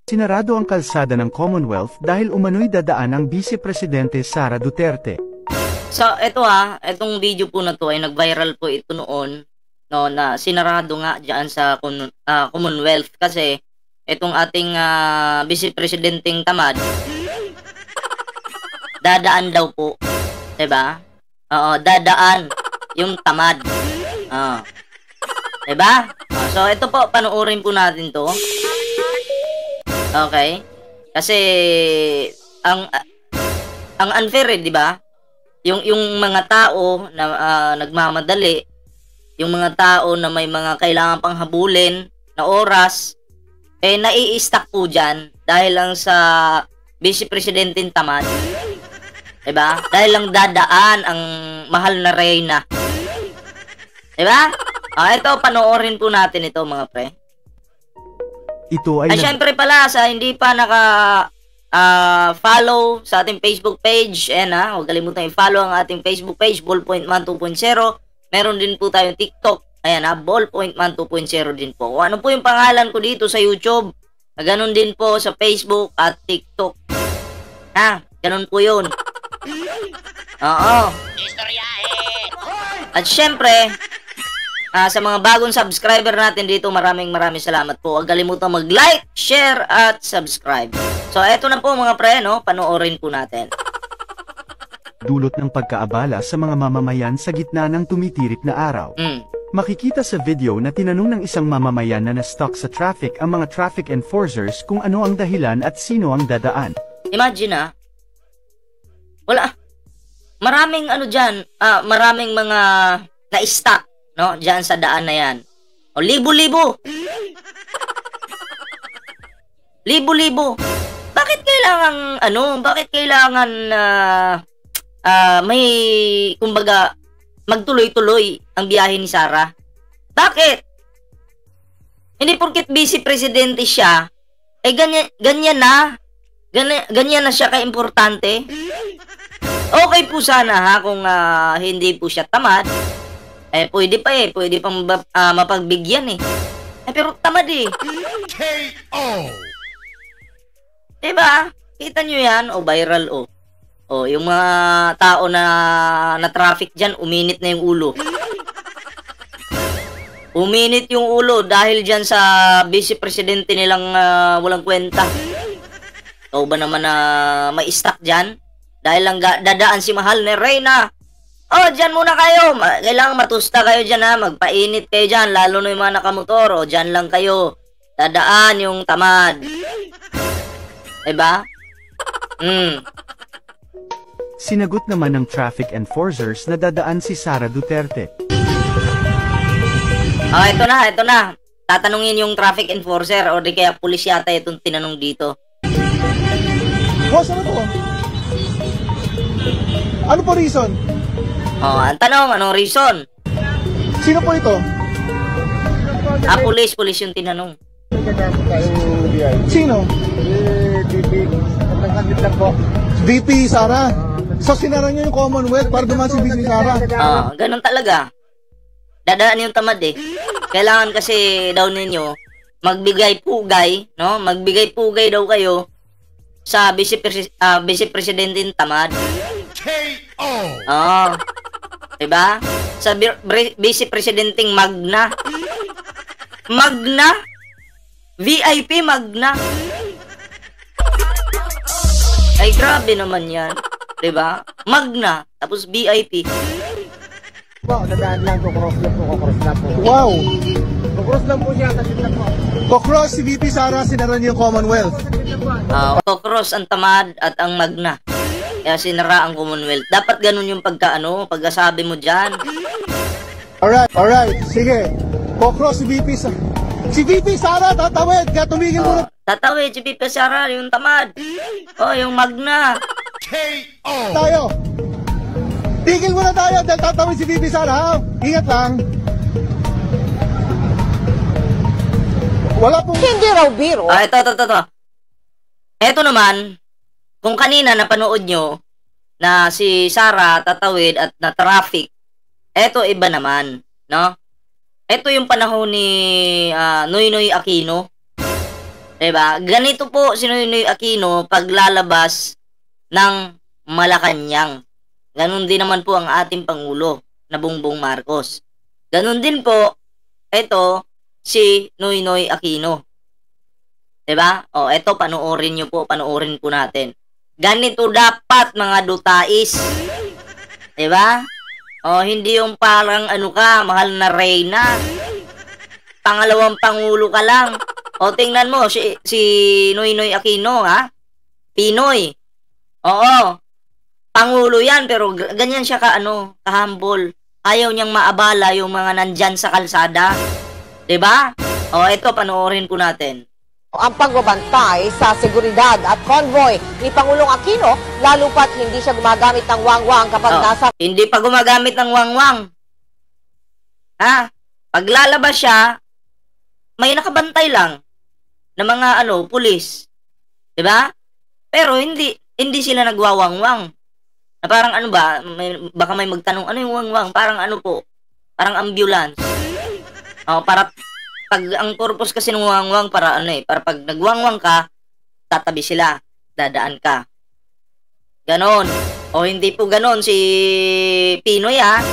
Sinarado ang kalsada ng Commonwealth dahil umano'y dadaan ang Vice Presidente Sara Duterte. So, itong video po na to ay nag-viral po ito noon, no, na sinarado nga diyan sa Commonwealth kasi itong ating Vice Presidenteng tamad dadaan daw po, 'di ba? Oo, dadaan yung tamad. 'Di ba? So, ito po, panoorin po natin 'to. Okay? Kasi ang unfair, 'di ba? Yung mga tao na nagmamadali, yung mga tao na may mga kailangan pang habulin na oras, nai-stuck po diyan dahil lang sa Vice Presidenting tamad. 'Di ba? Dahil lang dadaan ang mahal na reyna. 'Di ba? Ito, panoorin po natin ito, mga pre. Ito ay syempre pala, sa hindi pa follow sa ating Facebook page, huwag kalimutan i-follow ang ating Facebook page, Ballpoint Man 2.0. Meron din po tayong TikTok, Ballpoint Man 2.0 din po. Kung ano po yung pangalan ko dito sa YouTube, ganun din po sa Facebook at TikTok. Ganun po yun. Oo. At syempre, sa mga bagong subscriber natin dito, maraming salamat po. Huwag kalimutan mag-like, share, at subscribe. So, eto na po, mga pre, no? Panoorin po natin. Dulot ng pagkaabala sa mga mamamayan sa gitna ng tumitirik na araw. Makikita sa video na tinanong ng isang mamamayan na na-stuck sa traffic ang mga traffic enforcers kung ano ang dahilan at sino ang dadaan. Imagine, wala. Maraming maraming mga na-stuck, no? Diyan sa daan na yan. O, libo-libo. Libo-libo. Bakit kailangan may, kumbaga, magtuloy-tuloy ang biyahe ni Sara? Bakit? Hindi porket vice presidente siya, ganyan na siya ka-importante. Okay po sana kung hindi po siya tamad. Pwede pang mapagbigyan pero tamad KO! Diba? Kita nyo yan? Viral yung mga tao na traffic dyan, uminit na yung ulo. Uminit yung ulo dahil dyan sa vice presidente nilang walang kwenta. Ikaw ba naman na may stuck dyan? Dahil lang dadaan si mahal ni Reyna. Dyan muna kayo. Kailangan matusta kayo dyan, magpainit kayo dyan, lalo na yung mga nakamotor. Dyan lang kayo. Dadaan yung tamad. Diba? Sinagot naman ng traffic enforcers na dadaan si Sara Duterte. Ito na. Tatanungin yung traffic enforcer o di kaya pulis yata itong tinanong dito. Boss, ano to? Ano po reason? Ang tanong, anong reason? Sino po ito? Pulis yung tinanong. Sino? VP Sara. So sinara niyo yung Commonwealth para dumaan si VP Sara. Ganun talaga. Dadaan yung tamad Kailangan kasi daw ninyo magbigay pugay, no? Magbigay pugay daw kayo sa Vice Presidenting tamad. KO! Diba? Sa Vice Presidenting Magna. Magna? VIP Magna. Ay, grabe naman yan. Diba? Magna. Tapos VIP. Dadaan lang, kukross lang po. Wow! Kukross lang po siya, kasi lang po. Kukross si VP Sara, sinara niyo yung Commonwealth. Kukross ang tamad at ang Magna. Kaya sinara ang Commonwealth. Dapat ganun yung pagkasabi mo dyan. Alright. Sige. Kukross si VP Sara. Si VP Sara, tatawid. Kaya tumigil muna. Tatawid si VP Sara, yung tamad. Yung Magna. KO! Tayo. Tigil muna tayo dahil tatawid si VP Sara. Ingat lang. Wala pong... Hindi raw biro. Ito. Ito naman, kung kanina napanood nyo na si Sara tatawid at na traffic, ito iba naman, no? Ito yung panahon ni Noynoy Aquino. Diba? Ganito po si Noynoy Aquino paglalabas ng Malacanang. Ganon din naman po ang ating Pangulo na Bongbong Marcos. Ganon din po, ito, si Noynoy Aquino. Diba? O, ito, panoorin nyo po, panoorin po natin. Ganito dapat, mga dutais. Diba? O, hindi yung parang ano ka, mahal na reyna. Pangalawang Pangulo ka lang. O, tingnan mo, si Noynoy Aquino, ha? Pinoy. Oo. Pangulo yan, pero ganyan siya ka-humble. Ayaw niyang maabala yung mga nandyan sa kalsada. Diba? O, ito, panoorin po natin. Ang pagbabantay sa seguridad at convoy ni Pangulong Aquino, lalo pat hindi siya gumagamit ng wangwang kapag nasa... Hindi pa gumagamit ng wangwang. Ha? Pag lalabas siya, may nakabantay lang na mga pulis. 'Di ba? Pero hindi sila nagwawangwang. Na parang baka may magtanong, ano yung wangwang? Parang po? Parang ambulance. Para pag ang purpose kasi ng wangwang para para pag nagwangwang ka, tatabi sila, dadaan ka. Ganon. O hindi po ganon si Pinoy, ha?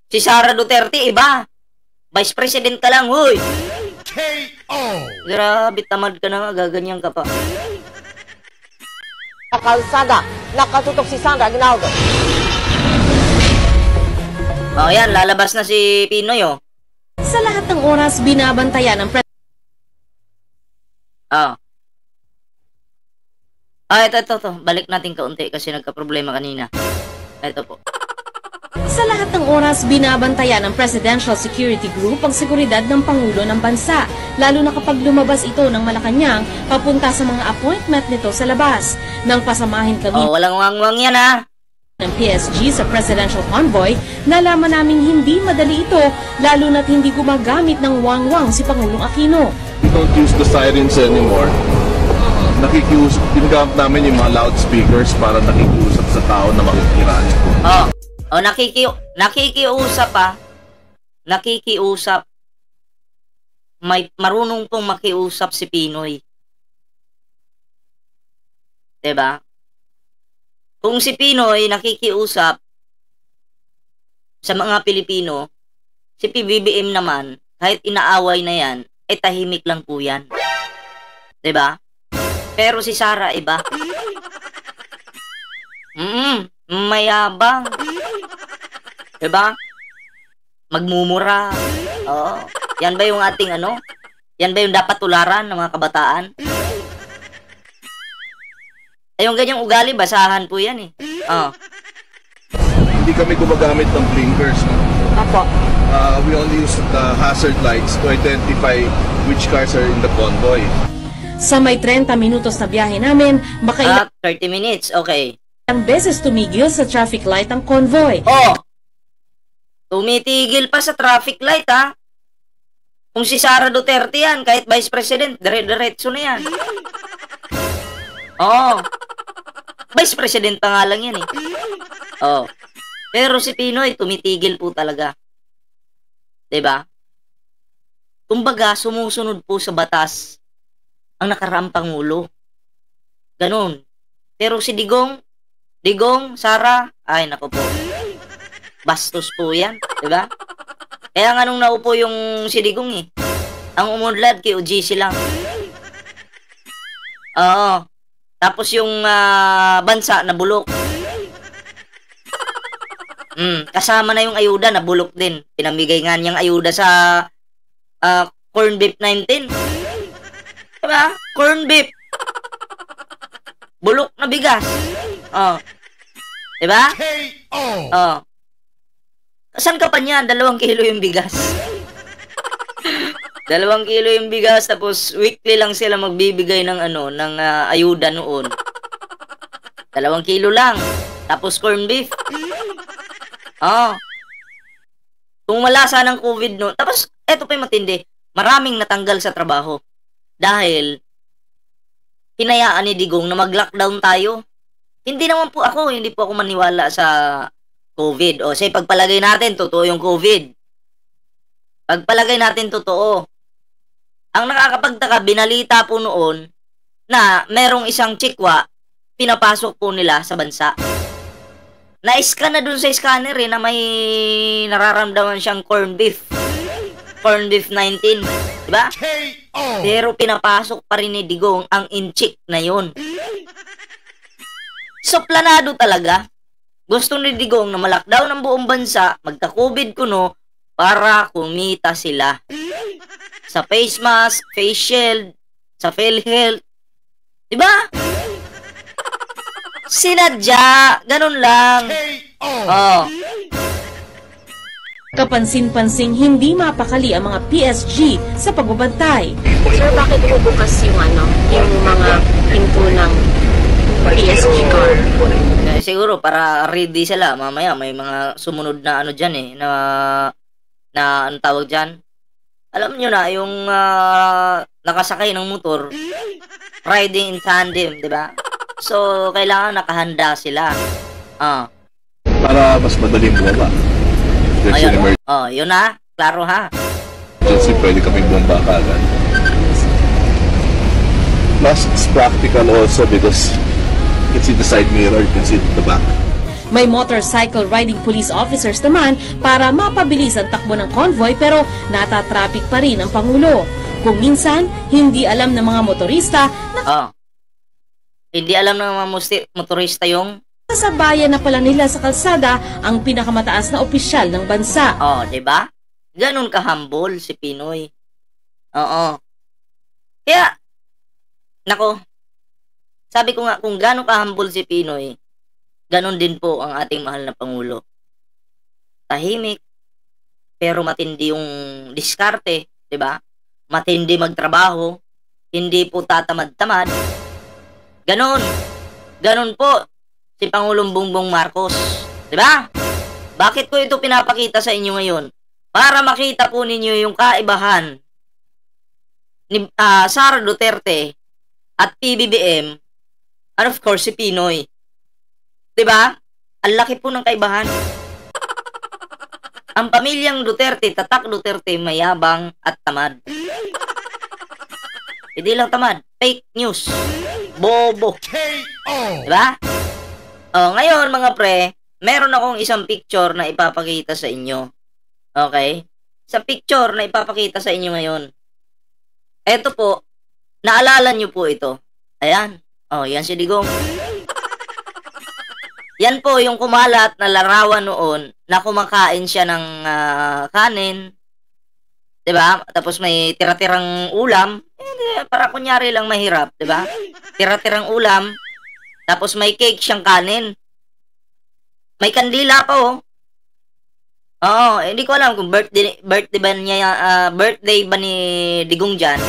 Si Sara Duterte, iba. Vice President ka lang, huy. Grabe, tamad ka na nga, gaganyan ka pa. kalsada, nakatutok si Sandra Aguinaldo. O yan, lalabas na si Pinoy, oh. Sa lahat ng oras, binabantayan ng Ito. Balik natin kaunti kasi nagka-problema kanina. Ito po. Sa lahat ng oras, binabantayan ng Presidential Security Group ang seguridad ng Pangulo ng Bansa, lalo na kapag lumabas ito ng Malacanang papunta sa mga appointment nito sa labas. Nang pasamahin kami walang wangwang yan, ha? ng PSG sa Presidential Convoy, nalaman naming hindi madali ito, lalo na't hindi gumagamit ng wangwang si Pangulong Aquino. We don't use the sirens anymore. Nakikiusap, ginagamit namin yung mga loudspeakers para nakikiusap sa tao na makikiraan. Nakikiusap, ha? Nakikiusap. Marunong pong makiusap si Pinoy. Diba? Kung si Pinoy nakikiusap sa mga Pilipino, si PBBM naman, kahit inaaway na yan, ay tahimik lang po yan. Diba? Pero si Sara, iba. Mayabang. Diba? Magmumura. Oo. Yan ba yung ating Yan ba yung dapat tularan ng mga kabataan? Yung ganyang ugali, basahan po yan, eh. Hindi kami gumagamit ng blinkers. Apo. We only use the hazard lights to identify which cars are in the convoy. Sa may 30 minutos na biyahe namin, 30 minutes, okay. Ilang beses tumigil sa traffic light ang convoy. Tumitigil pa sa traffic light, ha? Kung si Sara Duterte yan, kahit Vice President, dire-diretso na yan. Vice President pa nga lang yan, eh. Pero si Pinoy, tumitigil po talaga. Diba? Kumbaga, sumusunod po sa batas ang nakaraang Pangulo. Ganun. Pero si Digong, Sara, ay nako po. Bastos po yan, diba? Kaya nga nung naupo yung si Digong, eh. Ang umunlad kay OGC lang. Tapos yung bansa nabulok. Kasama na yung ayuda, nabulok din. Pinamigay nga niyang ayuda sa corn beef 19. Diba? Corn beef. Bulok na bigas. Diba? Saan ka pa niyan? 2 kilo yung bigas. 2 kilo yung bigas, tapos weekly lang sila magbibigay ng ng ayuda noon. 2 kilo lang. Tapos corn beef. Kung wala sanang COVID noon. Tapos, eto pa yung matindi. Maraming natanggal sa trabaho. Dahil, hinayaan ni Digong na mag-lockdown tayo. Hindi naman po hindi po ako maniwala sa COVID. Say, pagpalagay natin, totoo yung COVID. Pagpalagay natin, totoo. Ang nakakapagtaka, binalita po noon na merong isang chikwa, pinapasok po nila sa bansa. Na-scan na dun sa scanner na may nararamdaman siyang corned beef. Corned beef 19. Diba? Pero pinapasok pa rin ni Digong ang inchik na yun. So, planado talaga. Gusto ni Digong na malakdaw ng buong bansa, magka-COVID kuno, para kumita sila. Sa face mask, face shield, sa PhilHealth. Diba? Sinadya. Ganun lang. Oh. Kapansin-pansing hindi mapakali ang mga PSG sa pagbabantay. Sir, bakit bubukas yung mga pinto ng PSG car? Siguro para ready sila. Mamaya may mga sumunod na dyan na anong tawag dyan? Alam nyo na, yung nakasakay ng motor, riding in tandem, di ba? So, kailangan nakahanda sila. Para mas madaling bumaba. Ayun. Yun na. Klaro ha. Kasi pwede kaming bumaba kagad. Plus, it's practical also because you can see the side mirror, you can see the back. May motorcycle riding police officers naman para mapabilis ang takbo ng convoy pero natatraffic pa rin ang Pangulo. Kung minsan, hindi alam ng mga motorista na hindi alam ng mga motorista yung sa bayan na pala nila sa kalsada ang pinakamataas na opisyal ng bansa. Diba? Ganun ka-humble si Pinoy. Oo. Kaya, nako, sabi ko nga, kung ganun ka-humble si Pinoy, ganun din po ang ating mahal na Pangulo. Tahimik, pero matindi yung diskarte, diba? Matindi magtrabaho, hindi po tatamad-tamad. Ganun. Ganun po si Pangulong Bongbong Marcos. Diba? Bakit ko ito pinapakita sa inyo ngayon? Para makita po ninyo yung kaibahan ni Sara Duterte at PBBM and of course si Pinoy. Diba? Ang laki po ng kaibahan. Ang pamilyang Duterte, tatak Duterte, mayabang at tamad. Hindi lang tamad. Fake news. Bobo. Diba? Ngayon mga pre, meron akong isang picture na ipapakita sa inyo. Okay? Isang picture na ipapakita sa inyo ngayon. Eto po, naalala nyo po ito. Ayan. Yan si Digong. Yan po yung kumalat na larawan noon na kumakain siya ng kanin. Diba? Tapos may tira-tirang ulam. Para kunyari lang mahirap. Diba? Tira-tirang ulam. Tapos may cake siyang kanin. May kandila pa hindi ko alam kung birthday ba ni Digong dyan.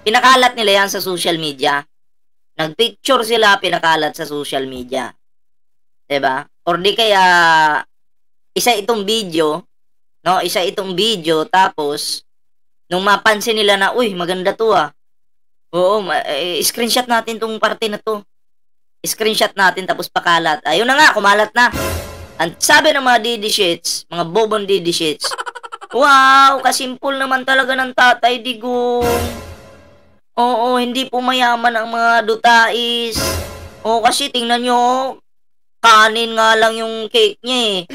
Pinakalat nila yan sa social media. Nagpicture sila, pinakalat sa social media. Diba? Or di kaya isa itong video, tapos nung mapansin nila na, uy, maganda to screenshot natin tong parte na to. Screenshot natin tapos pakalat. Ayun na nga, kumalat na. Ang sabi ng mga DD Sheets, mga bobon DD Sheets, wow, kasimpul naman talaga ng Tatay Digong. Hindi po mayaman ang mga dutais. Kasi tingnan nyo, kanin nga lang yung cake niya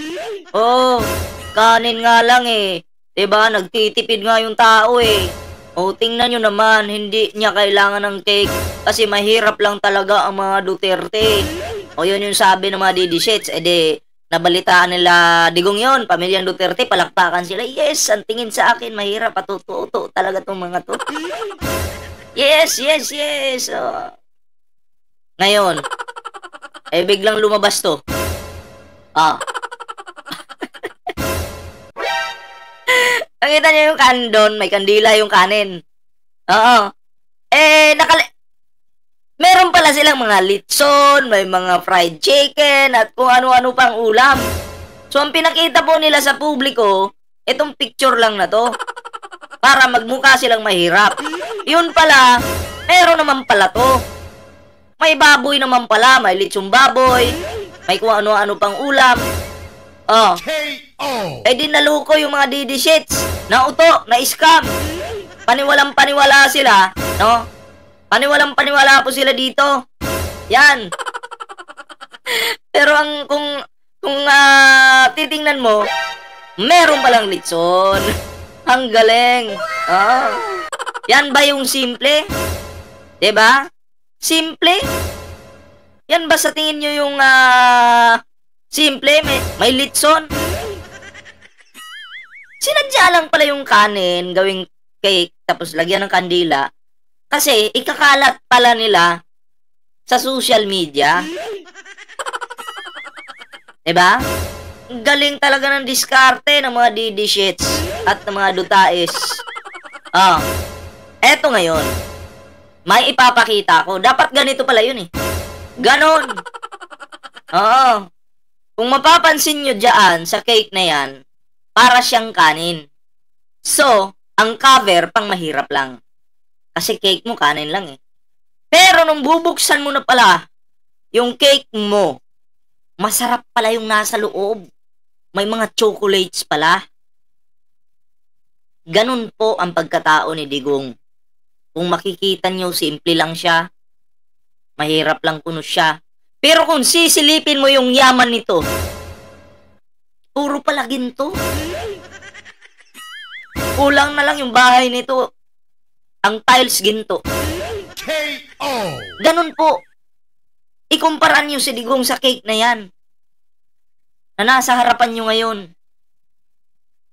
kanin nga lang diba, nagtitipid nga yung tao tingnan nyo naman, hindi niya kailangan ng cake kasi mahirap lang talaga ang mga Duterte. Yun yung sabi ng mga DD Sheets. Nabalitaan nila Digong yun, pamilyang Duterte, palakpakan sila. Yes, ang tingin sa akin, mahirap, patututo talaga tong mga to. Yes. Ngayon, biglang lumabas to. Nakita niyo yung kanin doon, may kandila yung kanin. Meron pala silang mga litson, may mga fried chicken, at kung ano-ano pang ulam. So, ang pinakita po nila sa publiko, itong picture lang na to. Para magmukha silang mahirap. Yun pala, meron naman pala to. May baboy naman pala, may litsong baboy, may kung ano-ano pang ulam. Di naluko yung mga DD Sheets. Nauto, na-scam. Paniwalang paniwala sila, no? Paniwalang paniwala po sila dito. Yan. Pero kung titingnan mo, meron palang litson. Ang galing. Oh. Yan ba yung simple? 'Di ba? Simple? Yan ba sa tingin nyo yung simple? May litson? Sinadya lang pala yung kanin, gawing cake, tapos lagyan ng kandila. Kasi ikakalat pala nila sa social media. Diba? Galing talaga ng diskarte ng mga didishits at ng mga dutais. Eto ngayon. May ipapakita ko. Dapat ganito pala yun eh. Ganon. Oo. Kung mapapansin nyo dyan sa cake na yan, para siyang kanin. So, ang cover pang mahirap lang. Kasi cake mo kanin lang eh. Pero nung bubuksan mo na pala yung cake mo, masarap pala yung nasa loob. May mga chocolates pala. Ganun po ang pagkatao ni Digong. Kung makikita nyo, simple lang siya. Mahirap lang kuno siya. Pero kung sisilipin mo yung yaman nito, puro pala ginto. Kulang na lang yung bahay nito. Ang tiles ginto. Ganun po. Ikumpara nyo si Digong sa cake na yan. Na nasa harapan nyo ngayon.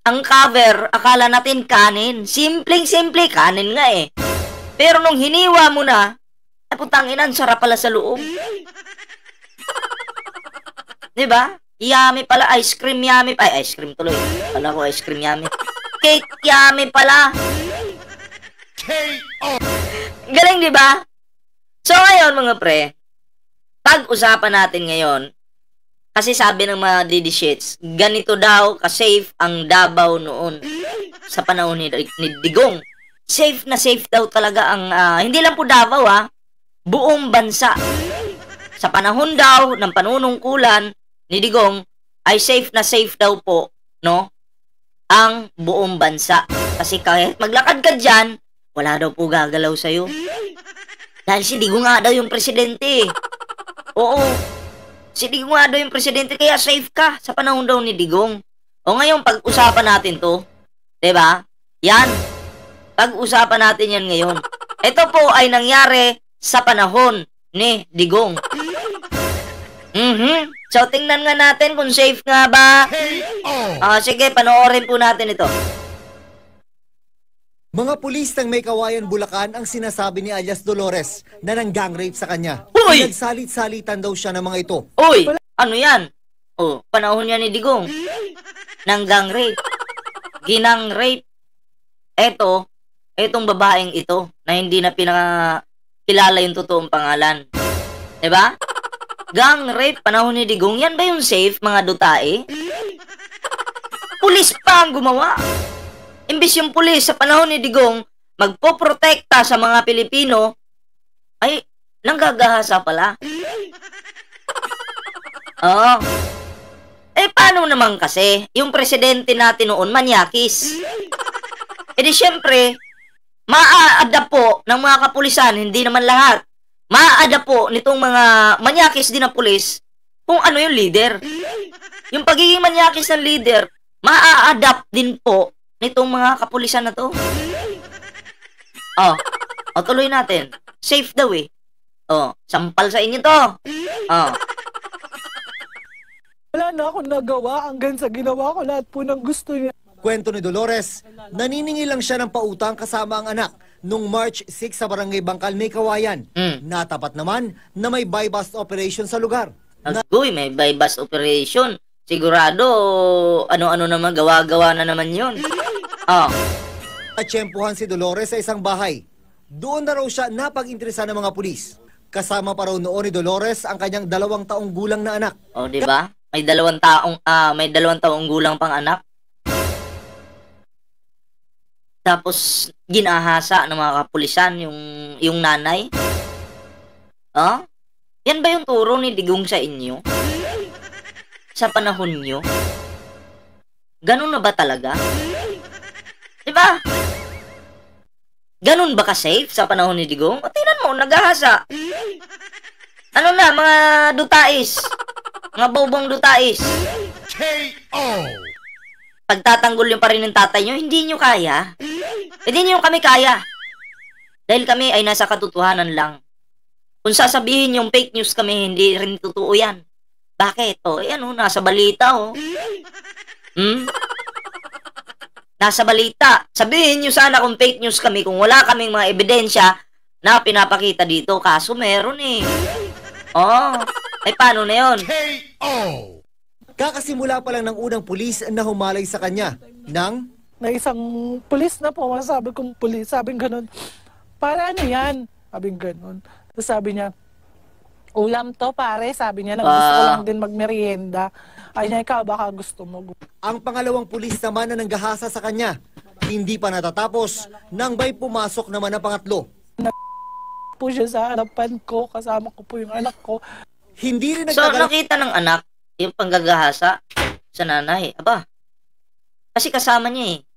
Ang cover, akala natin kanin. Simpleng-simple, kanin nga eh. Pero nung hiniwa mo na, ay putang ina, sarap pala sa loob. Diba? Yummy pala, ice cream yummy. Ay, ice cream tuloy. Kala ko ice cream yummy. Cake yummy pala. Galing, diba? So, ngayon, mga pre, pag-usapan natin ngayon, kasi sabi ng mga didishits, ganito daw ka-safe ang Davao noon sa panahon ni Digong. Safe na safe daw talaga ang, hindi lang po Davao buong bansa. Sa panahon daw ng panunungkulan ni Digong, ay safe na safe daw po, no? Ang buong bansa. Kasi kahit maglakad ka dyan, wala daw po gagalaw sa'yo. Dahil si Digong nga daw yung presidente. Oo. Si Digong nga daw yung presidente, kaya safe ka sa panahon daw ni Digong. O ngayon, pag-usapan natin to. Diba? Yan. Pag-usapan natin yan ngayon. Ito po ay nangyari sa panahon ni Digong. So, tingnan nga natin kung safe nga ba. Sige, panoorin po natin ito. Mga pulis ng May Kawayan, Bulacan ang sinasabi ni alias Dolores na nang-gang rape sa kanya. Uy! Nagsalit-salitan daw siya ng mga ito. Uy! Ano yan? Panahon yan ni Digong. Nang-gang rape. Ginang rape. Etong babaeng ito na hindi na pinakilala yung totoong pangalan. Diba? Gang rape, panahon ni Digong. Yan ba yung safe, mga dutae? Pulis pa ang gumawa. Imbis yung pulis sa panahon ni Digong magpoprotekta sa mga Pilipino, ay nanggagahasa pala. Paano naman kasi yung presidente natin noon manyakis? Di syempre, maa-adapt po ng mga kapulisan, hindi naman lahat. Maa-adapt po nitong mga manyakis din na pulis kung ano yung leader. Yung pagiging manyakis ng leader, maa-adapt din po nitong mga kapulisan na to. Tuloy natin. Safe daw eh. Sampal sa inyo to. Wala na akong nagawa hanggang sa ginawa ko lahat po ng gusto niya. Kwento ni Dolores, naniningil lang siya ng pautang kasama ang anak nung March 6 sa Barangay Bangkal, May Kawayan. Natapat naman na may buy-bust operation sa lugar. May buy-bust operation. Sigurado, ano-ano naman, gawa-gawa na naman yun. Atsyempuhan si Dolores sa isang bahay. Doon na raw siya napag-interesa ng mga pulis. Kasama pa raw noon ni Dolores ang kanyang 2 taong gulang na anak. Diba? May 2 taong gulang pang anak. Tapos, ginahasa ng mga kapulisan yung nanay. Yan ba yung turo ni Digong sa inyo? Sa panahon nyo? Ganun na ba talaga? Diba? Ganun ba ka-safe sa panahon ni Digong? O, tingnan mo, naghahasa. Ano na, mga dutais. Mga bobong dutais. K.O. Pagtatanggol yung pa rin ng tatay nyo, hindi nyo kaya. Hindi nyo kami kaya. Dahil kami ay nasa katotohanan lang. Kung sasabihin yung fake news kami, hindi rin totoo yan. Bakit? O, yan o, nasa balita o. Nasa balita. Sabihin nyo sana kung fake news kami, kung wala kaming mga ebidensya na pinapakita dito. Kaso meron eh. Oh, ay paano na yun? K.O. Kakasimula pa lang ng unang pulis na humalay sa kanya ng... Na isang pulis na po, masabi kong pulis, sabing ganun, para ano yan? Sabing ganun. Tapos sabi niya, ulam to pare, sabi niya, gusto ko lang din magmerienda. Ay niya, ikaw baka gusto mo. Ang pangalawang pulis naman na nanggahasa sa kanya, hindi pa natatapos nang may pumasok naman na pangatlo. Po siya sa harapan ko, kasama ko po yung anak ko. Hindi rin So, nakita ng anak yung panggagahasa sa nanay. Aba, kasi kasama niya eh.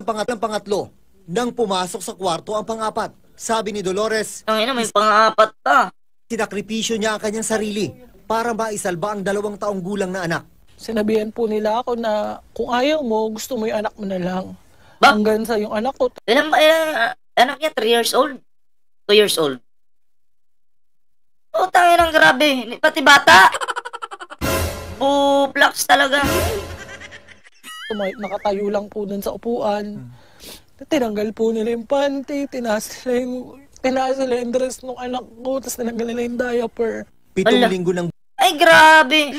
Pangatlo, nang pumasok sa kwarto ang pangapat. Sabi ni Dolores, Ang ina, may pangapat pa. sinakripisyo niya ang kanyang sarili para maisalba ang 2 taong gulang na anak. Sinabihan po nila ako na kung ayaw mo, gusto mo yung anak mo na lang. Ba? Hanggang sa yung anak ko. Ilan ba, anak niya, 3 years old? 2 years old? Oh, tangin ang grabe. Pati bata. Buplax talaga. Nakatayo lang po dun sa upuan. Tinanggal po nila yung panty, tinaas nila yung dress ng anak ko, tapos tinanggal nila yung diaper. 7 linggo ng... Ay, grabe.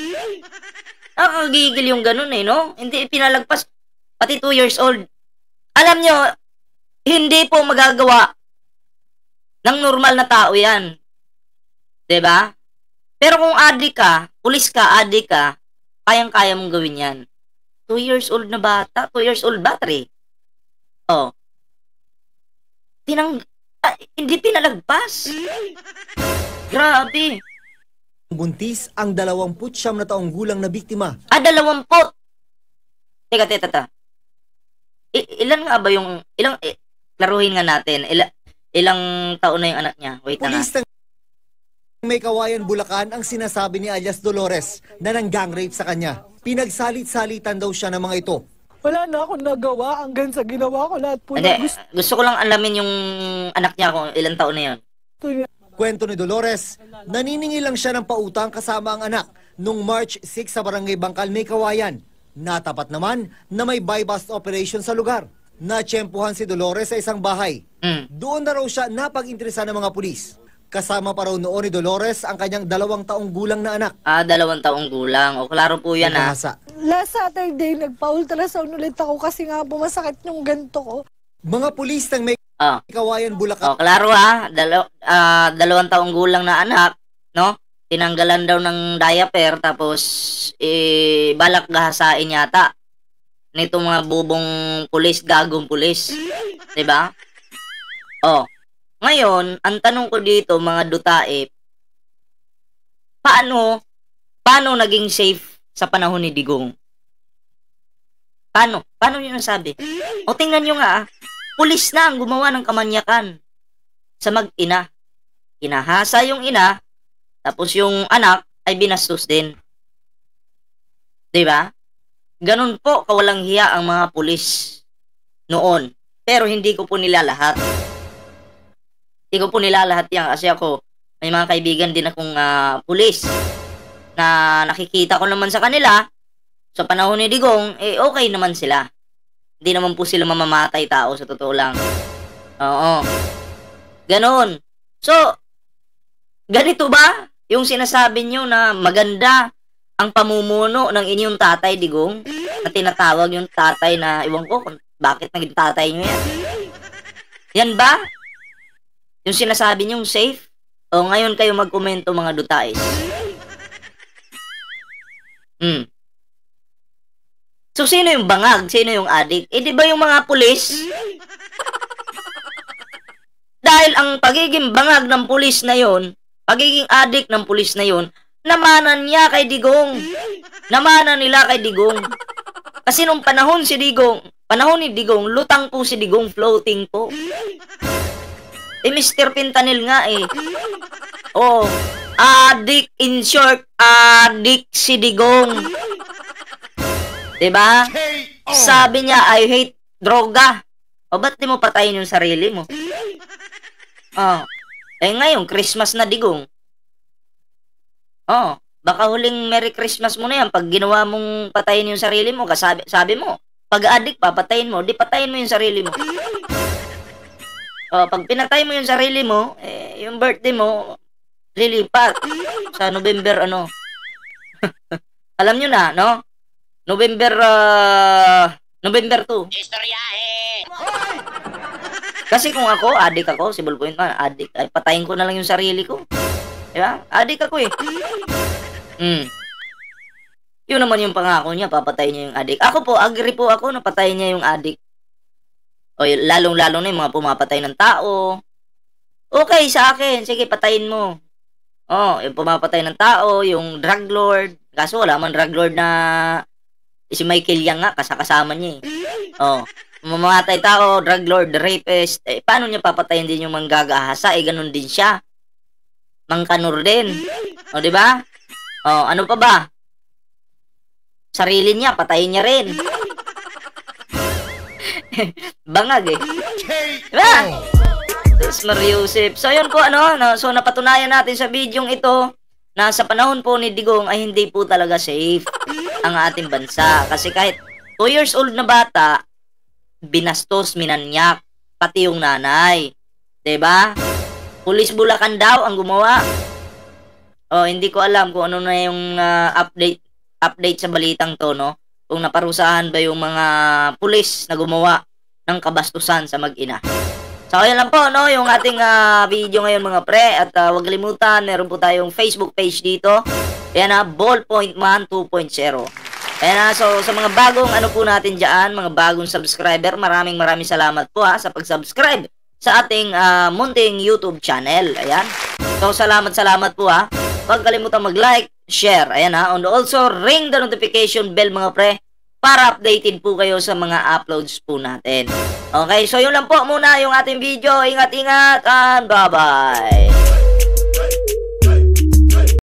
Nakakagigil yung ganun eh, no? Hindi pinalagpas. Pati 2 years old. Alam nyo, hindi po magagawa ng normal na tao yan. 'Di ba? Pero kung adik ka, pulis ka, adik ka, kayang-kaya mong gawin yan. 2 years old na bata, 2 years old battery. Oh. Hindi pinalagpas. Grabe. Buntis ang 29 na taong gulang na biktima. 20. Teka. Ilan nga ba yung, klaruhin nga natin, ilang taon na yung anak niya? Wait na nga. Pulis ng May Kawayan, Bulacan ang sinasabi ni alias Dolores na nang-gang rape sa kanya. Pinagsalit-salitan daw siya ng mga ito. Wala na akong nagawa hanggang sa ginawa ko lahat po. Hindi, gusto ko lang alamin yung anak niya kung ilang taon na yun. Kwento ni Dolores, naniningil lang siya ng pautang kasama ang anak nung March 6 sa Barangay Bangkal, May Kawayan. Natapat naman na may buy-bust operation sa lugar. Natsyempuhan si Dolores sa isang bahay. Doon na raw siya napag-interesa ng mga pulis. Kasama pa raw noon ni Dolores ang kanyang 2 taong gulang na anak. 2 taong gulang. O, klaro po yan ha. Last Saturday, nagpa-ultrasound ulit ako kasi nga bumasakit yung ganto ko. Mga pulis ng May Kawayan, Bulacan. O, klaro ha. 2 taong gulang na anak, no? Tinanggalan daw ng diaper tapos balak gahasain yata nito mga bubong pulis, gagong pulis. 'Di ba? Oh. Ngayon, ang tanong ko dito, mga dutaip, paano naging safe sa panahon ni Digong? Paano yun nasabi? O tingnan nyo nga, pulis na ang gumawa ng kamanyakan sa mag-ina. Kinahasa yung ina, tapos yung anak ay binastos din. Diba? Ganun po kawalang hiya ang mga pulis noon. Pero hindi ko po nila lahat. Hindi ko po nilalahat yan kasi ako, may mga kaibigan din akong pulis na nakikita ko naman sa kanila, sa panahon ni Digong, okay naman sila. Hindi naman po sila mamamatay tao sa totoo lang. Oo. Ganon. So, ganito ba yung sinasabi nyo na maganda ang pamumuno ng inyong tatay, Digong? Na tinatawag yung tatay na, iwan ko kung bakit naging tatay nyo yan. Yan ba? Yung sinasabi niyong safe? O ngayon kayo magkomento mga dutais? So sino yung bangag? Sino yung adik? Di ba yung mga pulis? Dahil ang pagiging bangag ng pulis na yon, pagiging adik ng pulis na yon, namanan niya kay Digong. Namanan nila kay Digong. Kasi nung panahon si Digong, Panahon ni Digong, lutang po si Digong, floating po. Mr. Fentanyl nga eh. Oh, addict, in short, addict si Digong. Diba? Sabi niya, I hate droga. O, ba't di mo patayin yung sarili mo? Oh, eh ngayon, Christmas na, Digong. Oh, baka huling Merry Christmas mo na yan pag ginawa mong patayin yung sarili mo. Sabi mo, pag addict pa, patayin mo, di patayin mo yung sarili mo. Oh, pag pinatay mo yung sarili mo, yung birthday mo, lilipat sa November, ano. Alam nyo na, no? November 2. Kasi kung ako, addict ako, si Ballpoint Man, addict, ay patayin ko na lang yung sarili ko. Diba? Addict ako eh. Yun naman yung pangako niya, papatayin niya yung addict. Ako po, agree po ako na patayin niya yung addict. O lalong-lalo na yung mga pumapatay ng tao. Okay, sa akin, sige, patayin mo. Oh, yung pumapatay ng tao, yung drug lord. Kaso wala man drug lord na si Michael Yang nga, kasama niya eh. Oh, mamamatay tao, drug lord, rapist. Eh, paano niya papatayin din yung manggagahasa? Eh, ganun din siya. Mangkanur din. O, di ba? O, ano pa ba? Sarili niya, patayin niya rin. Bangag eh. Diba? Tapos Mariusip. So, yun po, ano? No? So, napatunayan natin sa bidyong ito na sa panahon po ni Digong ay hindi po talaga safe ang ating bansa. Kasi kahit 2 years old na bata, binastos, minanyak, pati yung nanay. Diba? Pulis Bulacan daw ang gumawa. Oh, hindi ko alam kung ano na yung update sa balitang to, no? Kung naparusahan ba yung mga pulis na gumawa ng kabastusan sa mag-ina. So, ayan lang po, no? Yung ating video ngayon, mga pre. At huwag kalimutan, meron po tayong Facebook page dito. Ayan na, Ballpoint Man 2.0. Ayan na, so sa mga bagong ano po natin dyan, mga bagong subscriber, maraming salamat po sa pag-subscribe sa ating munting YouTube channel. Ayan. So, salamat po Huwag kalimutan mag-like, share. Ayan ha. And also, ring the notification bell mga pre para updated po kayo sa mga uploads po natin. Okay, so yun lang po muna yung ating video. Ingat-ingat and bye-bye.